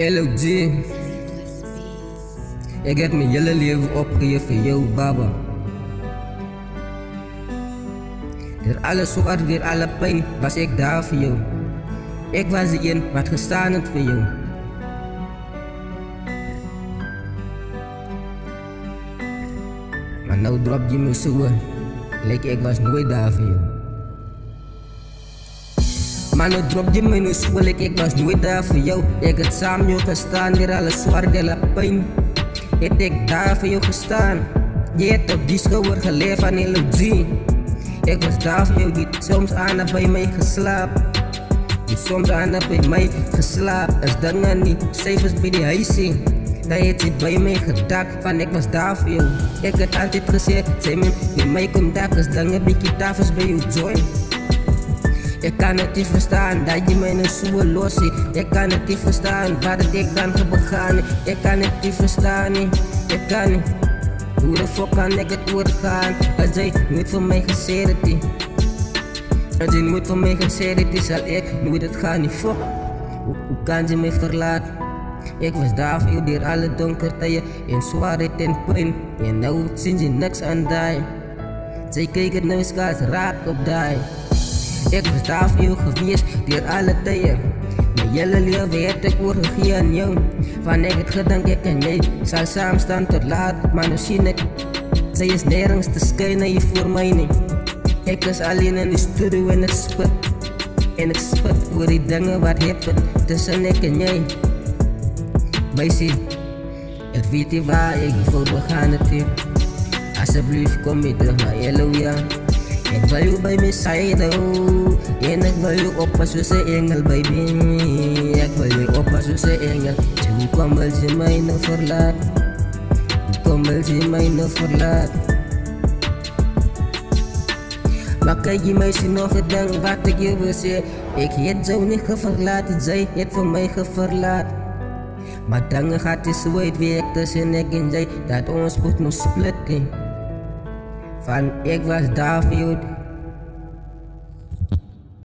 LOG, ik heb mijn hele leven opgegeven, yo baba. Door alle zorg, door alle pijn was ik daar voor jou. Ik was degene wat gestaan had voor jou. Maar nou drop je me zo, like ik was nooit daar voor jou. Maar nou drop je me zo, like ik was nooit daar voor jou. Ik had samen jou gestaan, door alle zorg, door alle pijn. Ik daar voor jou gestaan. Je hebt op die schouder geleefd van LOG. Ik was daar voor jou, die soms aan bij mij geslapen. Die soms aan bij mij geslapen. Als dingen niet cijfers bij die huising. Dan heeft hij bij mij gedacht van ik was daar voor jou. Ik had altijd gezegd, zij met mij komt daar. Als dingen bij die tafels bij jou join. Ik kan het niet verstaan dat je mij een zoe los ziet. Ik kan het niet verstaan wat ik dan heb begaan. Ik kan het niet verstaan, ik kan niet. Hoe de fuck kan ik het doorgaan? Als jij nooit voor mij gezegd is. Als je nooit voor mij gezegd is, zal ik nooit het gaan. Niet fuck, hoe kan je mij verlaten? Ik was daar voor jou door alle donkertijden en zwaarheid en pijn. En nou zien je niks aan die. Zij kijken naar schaars raak op die. Ik was daar voor jou geweest door alle tijden. Mijn hele leven heb ik overgegeven aan jou. Van ik het gedank, ik en jij zal samen staan tot laat. Maar nu zie ik, zij is nergens te schijnen hier voor mij niet. Ik was alleen in de studio en ik spit. En ik spit voor die dingen wat heb het tussen ik en jij. Bijzie, ik weet niet waar ik voor begaan het heb. Alsjeblieft kom je terug naar LOG. Ik wil je bij mijn zijde, en ik wil je oppassen zoals een engel, baby. Ik wil je oppassen zoals een engel. Hoe kom je mij nou verlaat? Hoe kom je mij nou verlaat? Maar kijk je mij nog gedankt wat ik je wil zeggen. Ik heb jou niet geverlaten, zij heeft voor mij geverlaat. Maar dan gaat het zo uitwerk tussen ik en jij, dat ons moet nog splitten. Van ik was daar voor jou,